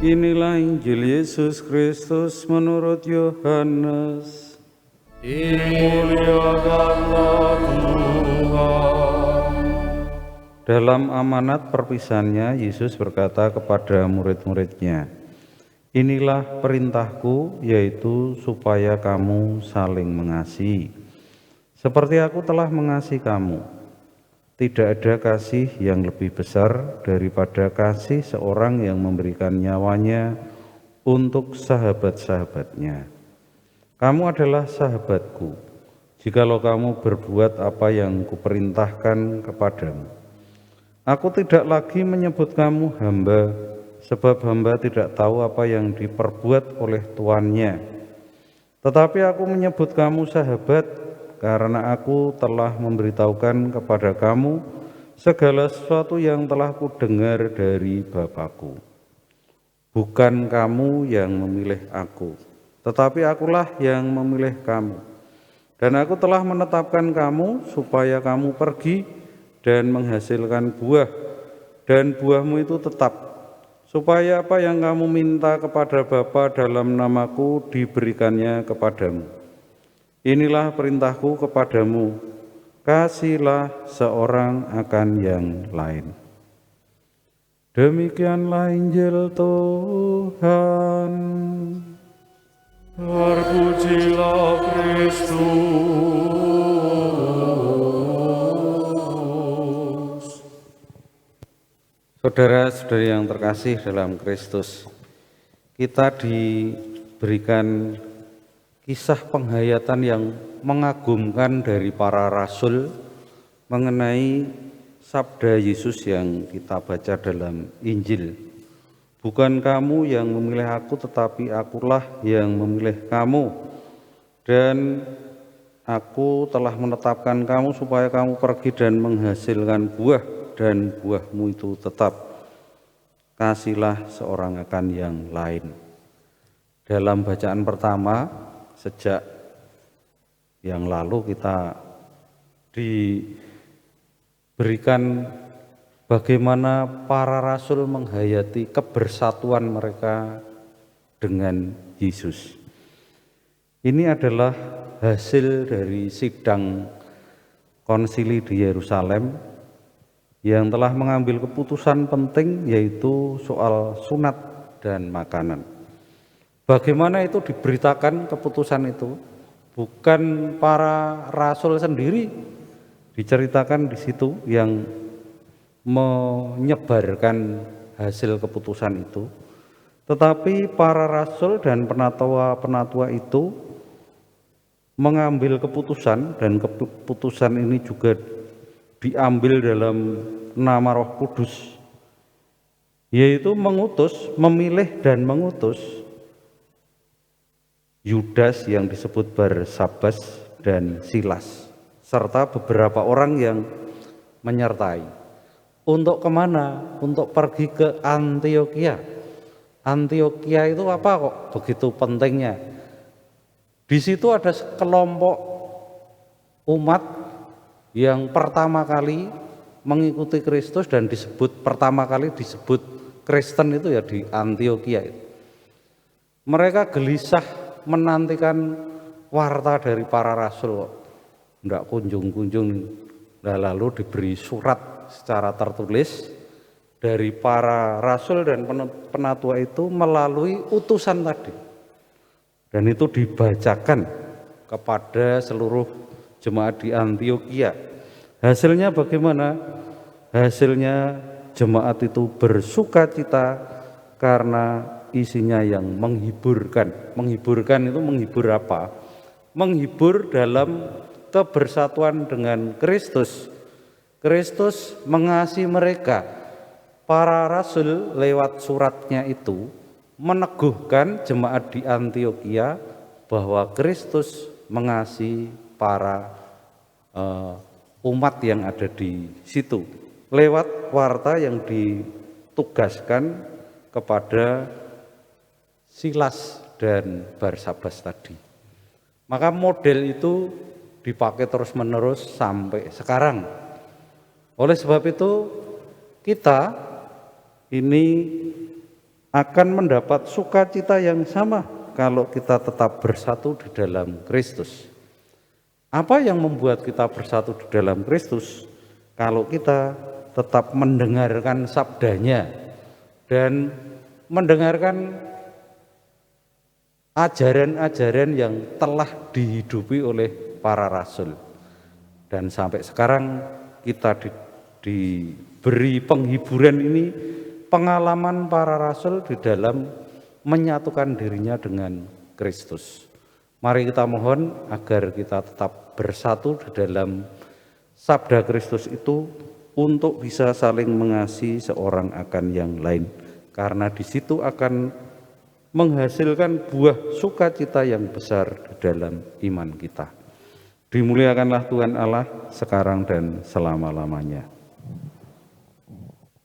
Inilah Injil Yesus Kristus menurut Yohanes. Dimuliakanlah Tuhan. Dalam amanat perpisahannya, Yesus berkata kepada murid-muridnya, "Inilah perintahku, yaitu supaya kamu saling mengasihi. Seperti aku telah mengasihi kamu. Tidak ada kasih yang lebih besar daripada kasih seorang yang memberikan nyawanya untuk sahabat-sahabatnya. Kamu adalah sahabatku, jikalau kamu berbuat apa yang kuperintahkan kepadamu. Aku tidak lagi menyebut kamu hamba, sebab hamba tidak tahu apa yang diperbuat oleh tuannya. Tetapi aku menyebut kamu sahabat, karena aku telah memberitahukan kepada kamu segala sesuatu yang telah kudengar dari Bapa-Ku. Bukan kamu yang memilih aku, tetapi akulah yang memilih kamu. Dan aku telah menetapkan kamu supaya kamu pergi dan menghasilkan buah, dan buahmu itu tetap, supaya apa yang kamu minta kepada Bapa dalam namaku diberikannya kepadamu. Inilah perintahku kepadamu, kasihlah seorang akan yang lain." Demikianlah Injil Tuhan. Terpujilah Kristus. Saudara-saudari yang terkasih dalam Kristus, kita diberikan kisah penghayatan yang mengagumkan dari para rasul mengenai sabda Yesus yang kita baca dalam Injil. Bukan kamu yang memilih aku, tetapi akulah yang memilih kamu. Dan aku telah menetapkan kamu supaya kamu pergi dan menghasilkan buah, dan buahmu itu tetap. Kasihlah seorang akan yang lain. Dalam bacaan pertama, sejak yang lalu kita diberikan bagaimana para rasul menghayati kebersatuan mereka dengan Yesus. Ini adalah hasil dari sidang konsili di Yerusalem yang telah mengambil keputusan penting, yaitu soal sunat dan makanan. Bagaimana itu diberitakan keputusan itu? Bukan para rasul sendiri diceritakan di situ yang menyebarkan hasil keputusan itu, tetapi para rasul dan penatua-penatua itu mengambil keputusan, dan keputusan ini juga diambil dalam nama Roh Kudus, yaitu memilih dan mengutus Yudas yang disebut Barsabas dan Silas, serta beberapa orang yang menyertai. Untuk kemana? Untuk pergi ke Antiokhia. Antiokhia itu apa kok begitu pentingnya? Di situ ada kelompok umat yang pertama kali mengikuti Kristus dan pertama kali disebut Kristen itu ya di Antiokhia. Mereka gelisah menantikan warta dari para rasul, tidak kunjung-kunjung. Lalu diberi surat secara tertulis dari para rasul dan penatua itu melalui utusan tadi, dan itu dibacakan kepada seluruh jemaat di Antiokhia. Hasilnya bagaimana? Hasilnya jemaat itu bersukacita karena isinya yang menghiburkan. Menghiburkan itu menghibur apa? Menghibur dalam kebersatuan dengan Kristus. Kristus mengasihi mereka. Para rasul lewat suratnya itu meneguhkan jemaat di Antiokhia bahwa Kristus mengasihi para umat yang ada di situ lewat warta yang ditugaskan kepada Silas dan Barsabas tadi. Maka model itu dipakai terus-menerus sampai sekarang. Oleh sebab itu kita ini akan mendapat sukacita yang sama kalau kita tetap bersatu di dalam Kristus. Apa yang membuat kita bersatu di dalam Kristus? Kalau kita tetap mendengarkan sabdanya dan mendengarkan ajaran-ajaran yang telah dihidupi oleh para rasul. Dan sampai sekarang kita diberi penghiburan ini, pengalaman para rasul di dalam menyatukan dirinya dengan Kristus. Mari kita mohon agar kita tetap bersatu di dalam sabda Kristus itu untuk bisa saling mengasihi seorang akan yang lain. Karena di situ akan menghasilkan buah sukacita yang besar di dalam iman kita. Dimuliakanlah Tuhan Allah sekarang dan selama-lamanya.